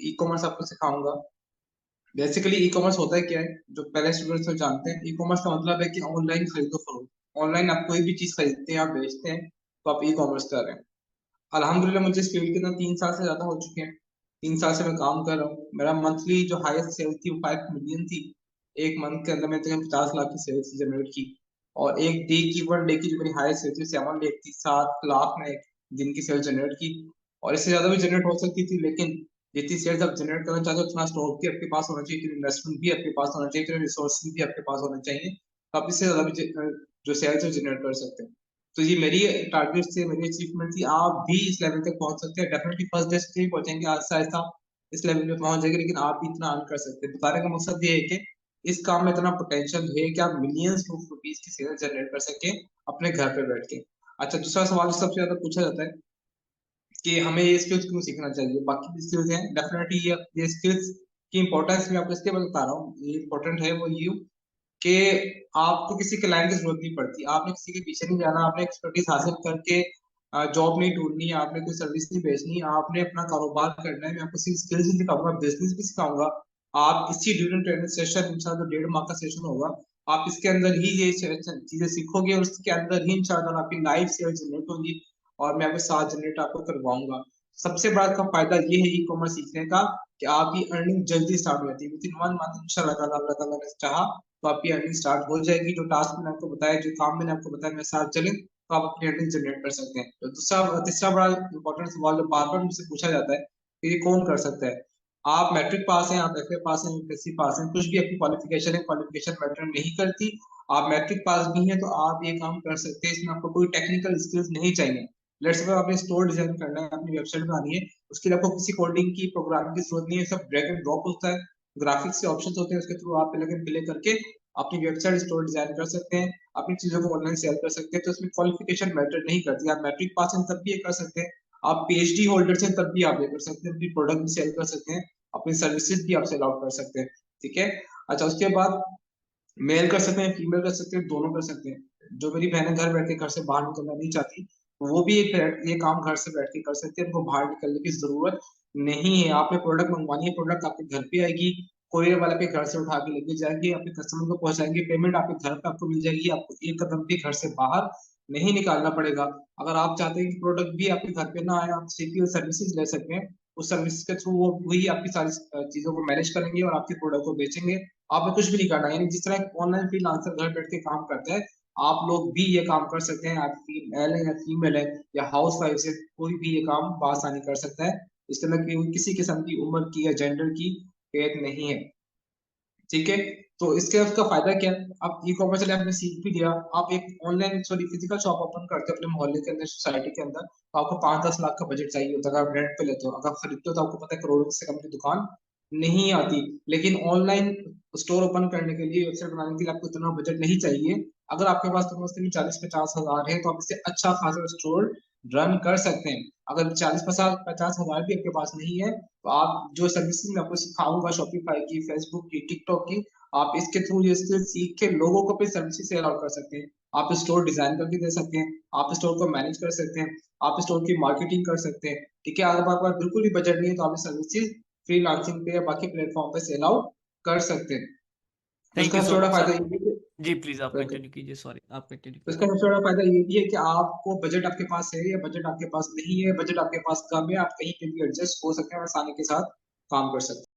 E commerce आपको सिखाऊंगा। Basically e commerce होता है क्या है, जो पहले स्टूडेंट्स तो जानते हैं। ई कॉमर्स का मतलब है कि ऑनलाइन खरीदो फरोख्त। ऑनलाइन आप कोई भी चीज खरीदते हैं, आप बेचते हैं, तो आप ई कॉमर्स कर रहे हैं। अल्हम्दुलिल्लाह मुझे इस फील्ड के अंदर 3 साल से ज्यादा हो चुके हैं। 3 साल से मैं काम कर रहा हूँ। मेरा मंथली जो हाईएस्ट सेल थी वो 5 मिलियन थी। एक मंथ के अंदर मैंने तकरीबन 50 लाख की सेल्स जनरेट की। और एक डे की, 1 डे की जो मेरी हाईएस्ट सेल थी 7 लाख थी। 7 लाख में एक दिन की सेल जनरेट की। और इससे ज्यादा भी जनरेट हो सकती थी, लेकिन जितनी सेल्स आप जनरेट करना चाहते हो उतना स्टॉक भी आपके पास होना चाहिए, इतनी इन्वेस्टमेंट भी आपके पास होना चाहिए, इतने रिसोर्स भी आपके पास होने चाहिए, तो आप इससे ज्यादा भी जो सेल्स है जनरेट कर सकते हैं। तो ये मेरी टारगेट थी, मेरी अचीवमेंट थी। आप भी इस लेवल तक पहुंच सकते हैं। डेफिनेटली फर्स्ट डे से ही पहुंचेंगे, आहिस्ता आहिस्ता इस लेवल पे पहुंच जाएंगे, लेकिन आप भी इतना अर्न कर सकते हैं। बताने का मकसद ये है कि इस काम में इतना पोटेंशियल है कि आप मिलियंस ऑफ रुपीज की सेल जनरेट कर सकें अपने घर पे बैठ के। अच्छा, दूसरा सवाल जो सबसे ज्यादा पूछा जाता है कि हमें ये स्किल्स क्यों सीखना चाहिए। बाकी भी स्किल्स हैं डेफिनेटली, ये स्किल्स की इंपॉर्टेंस मैं आपको इसके बाद बता रहा हूँ। ये इंपॉर्टेंट है वो ये कि आपको किसी क्लाइंट की जरूरत नहीं पड़ती, आपने किसी के पीछे नहीं जाना, आपने एक्सपर्टीज हासिल करके जॉब नहीं ढूंढनी है, आपने कोई सर्विस नहीं बेचनी, आपने अपना कारोबार करना है। मैं आपको सिर्फ स्किल्स ही सिखाऊंगा, बिजनेस भी सिखाऊंगा। आप इसी ड्यूरिंग ट्रेनिंग सेशन इंशाल्लाह जो 1.5 माह का सेशन होगा, आप इसके अंदर ही ये चीजें सीखोगे और उसके अंदर ही इंशाल्लाह आपकी लाइफ सेल्स जनरेट होंगी। और मैं आपके साथ जनरेट आपको करवाऊंगा। सबसे बड़ा का फायदा ये है ई कॉमर्स सीखने का कि आपकी अर्निंग जल्दी स्टार्ट हो जाती है। विद इन 1 मंथ इंशाल्लाह ताला अल्लाह ताला ने चाहा तो आपकी अर्निंग स्टार्ट हो जाएगी। जो टास्क मैंने आपको बताया, जो काम मैंने आपको बताया, मेरे साथ चले तो आप अपनी अर्निंग जनरेट कर सकते हैं। तो तीसरा बड़ा इंपॉर्टेंट सवाल जो बार बार मुझसे पूछा जाता है कि ये कौन कर सकता है। आप मैट्रिक पास हैं, आप एफए पास हैं, यूपीएससी पास हैं, कुछ भी आपकी क्वालिफिकेशन है, क्वालिफिकेशन मैटर नहीं करती। आप मैट्रिक पास भी हैं तो आप ये काम कर सकते हैं। इसमें आपको कोई टेक्निकल स्किल्स नहीं चाहिए। लेट्स सपोज आपने स्टोर डिजाइन करना है, अपनी वेबसाइट बनानी है, उसके लिए आपको किसी कोडिंग की, प्रोग्रामिंग की जरूरत नहीं है। सब ड्रैग एंड ड्रॉप होता है, ग्राफिक्स के ऑप्शंस होते हैं, उसके थ्रू आप प्लग एंड प्ले करके अपनी वेबसाइट स्टोर डिजाइन कर सकते हैं, अपनी चीजों को ऑनलाइन सेल कर सकते हैं। तो इसमें क्वालिफिकेशन मैटर नहीं करती। आप मैट्रिक पास हैं तब भी ये कर सकते हैं, आप पीएचडी होल्डर हैं तब भी आप ये कर सकते हैं, अपनी प्रोडक्ट भी सेल कर सकते हैं, अपनी सर्विसेज भी आप सेल आउट कर सकते हैं। ठीक है। अच्छा, उसके बाद मेल कर सकते हैं, फीमेल कर सकते हैं, दोनों कर सकते हैं। जो मेरी बहनें घर बैठ के घर से बाहर निकलना नहीं चाहती, वो भी ये काम घर से बैठ के कर सकते हैं। उनको बाहर निकलने की जरूरत नहीं है। आपने प्रोडक्ट मंगवानी है, प्रोडक्ट आपके घर पे आएगी, कोरियर वाला पे घर से उठा के लेके जाएंगे, अपने कस्टमर को पहुंचाएंगे, पेमेंट आपके घर पे आपको मिल जाएगी। आपको एक कदम भी घर से बाहर नहीं निकालना पड़ेगा। अगर आप चाहते हैं कि प्रोडक्ट भी आपके घर पे ना आए, आप सीपीएल सर्विसेज ले सकते हैं। उस सर्विस के थ्रू वो वही आपकी सारी चीजों को मैनेज करेंगे और आपके प्रोडक्ट को बेचेंगे। आपने कुछ भी नहीं करना। यानी जिस तरह ऑनलाइन फ्रीलांसर घर बैठ के काम करता है, आप लोग भी ये काम कर सकते हैं। आप मेल है या फीमेल है या हाउस वाइफ है, कोई भी ये काम बआसानी कर सकता है। इसके अंदर किसी किस्म की उम्र की या जेंडर की भेद नहीं है। ठीक है। तो इसके उसका फायदा क्या है। आप ई कॉमर्स चले, आपने सीख भी लिया, आप एक online sorry physical shop open करते हो अपने मोहल्ले के अंदर, सोसाइटी के अंदर, तो आपको 5-10 लाख का बजट चाहिए होता है। अगर आप रेंट पे लेते हो, अगर आप खरीदते हो तो आपको पता है करोड़ों से कम की दुकान नहीं आती। लेकिन ऑनलाइन स्टोर ओपन करने के लिए, वेबसाइट बनाने के लिए आपको इतना बजट नहीं चाहिए। अगर आपके पास कम से कम 40-50 हजार है तो आप इससे अच्छा खासा स्टोर रन कर सकते हैं। अगर 40-50 हजार भी आपके पास नहीं है तो आप जो सर्विसेज मैं आपको सिखाऊंगा, शॉपिफाई की, फेसबुक की, टिकटॉक की, आप इसके थ्रू ये स्किल सीख के लोगों को अपनी सर्विसेज सेल आउट कर सकते हैं। आप स्टोर डिजाइन करके दे सकते हैं, आप स्टोर को मैनेज कर सकते हैं, आप स्टोर की मार्केटिंग कर सकते हैं। ठीक है। अगर आपके पास बिल्कुल भी बजट नहीं है तो आप सर्विसेज फ्रीलांसिंग पे या बाकी प्लेटफॉर्म पे सेल आउट कर सकते हैं। तो थैंक इसका यू सबसे सो बड़ा मच फायदा सर। ये है जी प्लीज आप कि कंटिन्यू कीजिए, सॉरी आप कंटिन्यू तो कीजिए। इसका सबसे बड़ा फायदा ये भी है कि आपको बजट आपके पास है या बजट आपके पास नहीं है, बजट आपके पास कम है, आप कहीं पे भी एडजस्ट हो सकते हैं और आसानी के साथ काम कर सकते हैं।